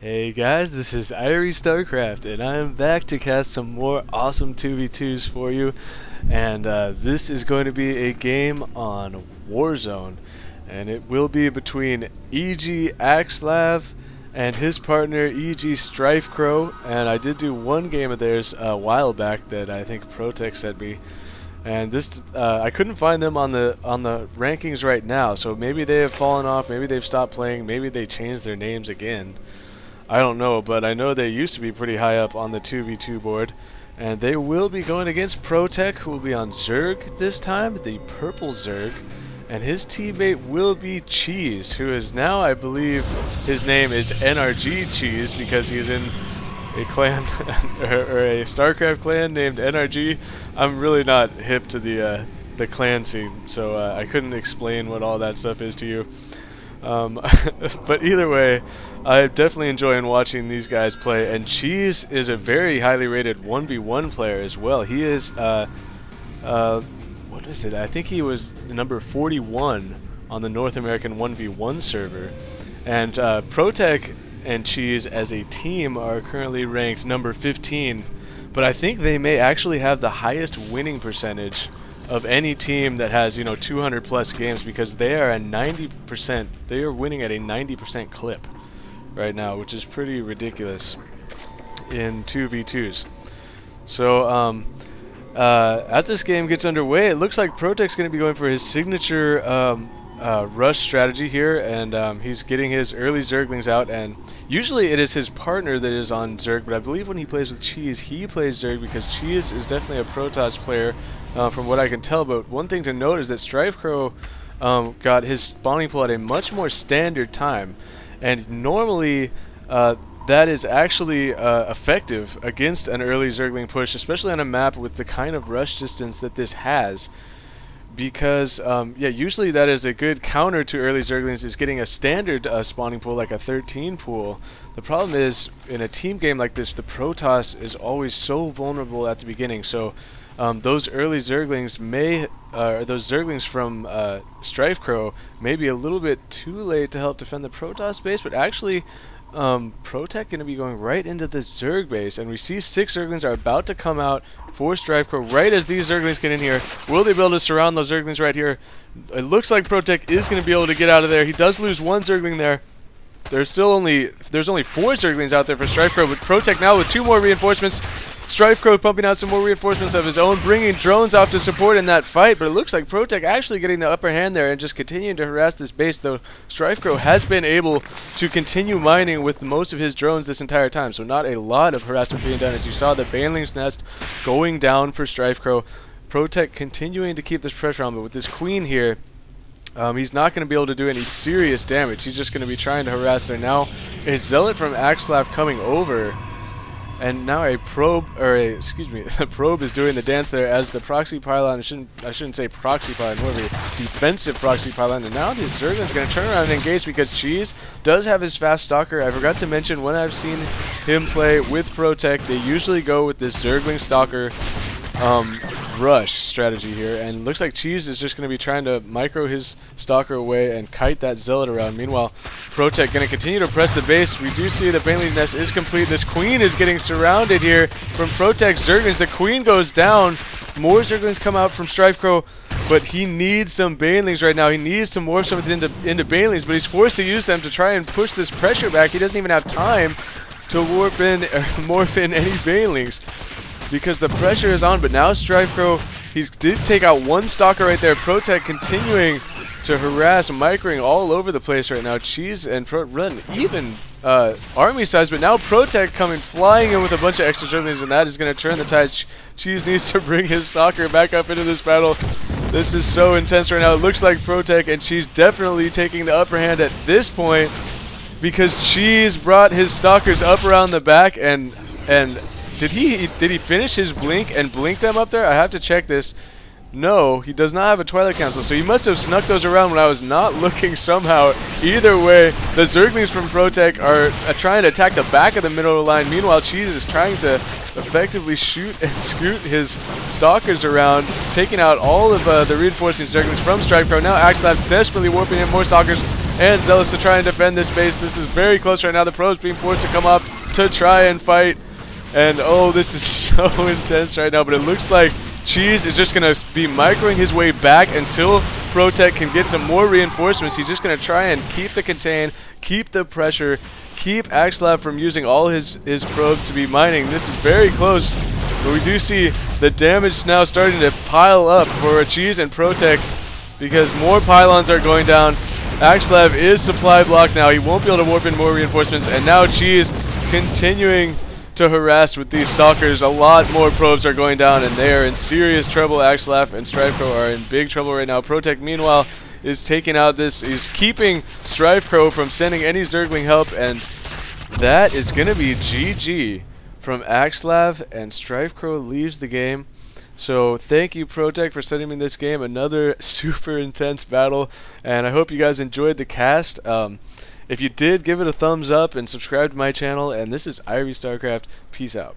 Hey guys, this is EGStrifeCro, and I am back to cast some more awesome 2v2s for you. And this is going to be a game on Warzone, and it will be between EGAxslav and his partner EGStrifeCro. And I did do one game of theirs a while back that I think ProTech sent me. And this, I couldn't find them on the rankings right now, so maybe they have fallen off, maybe they've stopped playing, maybe they changed their names again. I don't know, but I know they used to be pretty high up on the 2v2 board. And they will be going against ProTech, who will be on Zerg this time, the purple Zerg. And his teammate will be Cheese, who is now, I believe, his name is NRG Cheese, because he's in a clan, or a StarCraft clan named NRG. I'm really not hip to the clan scene, so I couldn't explain what all that stuff is to you. But either way, I'm definitely enjoying watching these guys play, and Cheese is a very highly rated 1v1 player as well. He is, what is it? I think he was number 41 on the North American 1v1 server. And ProTech and Cheese as a team are currently ranked number 15, but I think they may actually have the highest winning percentage of any team that has, 200 plus games, because they are at 90%. They are winning at a 90% clip right now, which is pretty ridiculous in 2v2s. So as this game gets underway, it looks like ProTech's going to be going for his signature rush strategy here, and he's getting his early Zerglings out, and usually it is his partner that is on Zerg, but I believe when he plays with Cheese, he plays Zerg, because Cheese is definitely a Protoss player. From what I can tell. But one thing to note is that StrifeCro got his spawning pool at a much more standard time, and normally that is actually effective against an early Zergling push, especially on a map with the kind of rush distance that this has, because yeah, usually that is a good counter to early Zerglings, is getting a standard spawning pool like a 13 pool. The problem is, in a team game like this, the Protoss is always so vulnerable at the beginning, so those early Zerglings may, those Zerglings from StrifeCro may be a little bit too late to help defend the Protoss base, but actually ProTech going to be going right into the Zerg base, and we see 6 Zerglings are about to come out for StrifeCro right as these Zerglings get in here. Will they be able to surround those Zerglings right here? It looks like ProTech is going to be able to get out of there. He does lose one Zergling there. There's only 4 Zerglings out there for StrifeCro, but ProTech now with 2 more reinforcements. StrifeCro pumping out some more reinforcements of his own, bringing drones off to support in that fight, but it looks like ProTech actually getting the upper hand there and just continuing to harass this base, though StrifeCro has been able to continue mining with most of his drones this entire time, so not a lot of harassment being done, as you saw the Baneling's Nest going down for StrifeCro. ProTech continuing to keep this pressure on, but with this Queen here, he's not going to be able to do any serious damage. He's just going to be trying to harass there. Now a Zealot from EGAxslav coming over, and now a probe, or the probe is doing the dance there as the proxy pylon. I shouldn't say proxy pylon, more of a defensive proxy pylon. And now the Zergling's going to turn around and engage, because Cheese does have his fast stalker. I forgot to mention, when I've seen him play with ProTech, they usually go with this Zergling stalker rush strategy here, and looks like Cheese is just going to be trying to micro his stalker away and kite that Zealot around. Meanwhile, ProTech going to continue to press the base. We do see the Baneling's Nest is complete. This Queen is getting surrounded here from ProTech's Zerglings. The Queen goes down. More Zerglings come out from StrifeCro, but he needs some Banelings right now. He needs to morph some into Banelings, but he's forced to use them to try and push this pressure back. He doesn't even have time to warp in or morph in any Banelings, because the pressure is on. But now StrifeCro, he did take out one stalker right there. ProTech continuing to harass, microing all over the place right now. Cheese and run even army size, but now ProTech coming flying in with a bunch of extra Zerglings, and that is going to turn the tides. Cheese needs to bring his stalker back up into this battle. This is so intense right now. It looks like ProTech and Cheese definitely taking the upper hand at this point, because Cheese brought his stalkers up around the back, and did he finish his blink and blink them up there? I have to check this. No, he does not have a Twilight Council, so he must have snuck those around when I was not looking somehow. Either way, the Zerglings from ProTech are trying to attack the back of the middle of the line. Meanwhile, Cheese is trying to effectively shoot and scoot his stalkers around, taking out all of the reinforcing Zerglings from StrifeCro. Now EGAxslav desperately warping in more stalkers. and Zealous to try and defend this base. This is very close right now. The Pro's being forced to come up to try and fight. And oh, this is so intense right now, but it looks like Cheese is just going to be microing his way back until ProTech can get some more reinforcements. He's just going to try and keep the contain, keep the pressure, keep EGAxslav from using all his probes to be mining. This is very close, but we do see the damage now starting to pile up for Cheese and ProTech because more pylons are going down. EGAxslav is supply blocked now. He won't be able to warp in more reinforcements, and now Cheese continuing to harass with these stalkers. A lot more probes are going down, and they are in serious trouble. EGAxslav and StrifeCro are in big trouble right now. ProTech, meanwhile, is taking out this. He's keeping StrifeCro from sending any Zergling help, and that is going to be GG from EGAxslav, and StrifeCro leaves the game. So thank you, ProTech, for sending me this game. Another super intense battle, and I hope you guys enjoyed the cast. If you did, give it a thumbs up and subscribe to my channel. And this is EGStrifeCro. Peace out.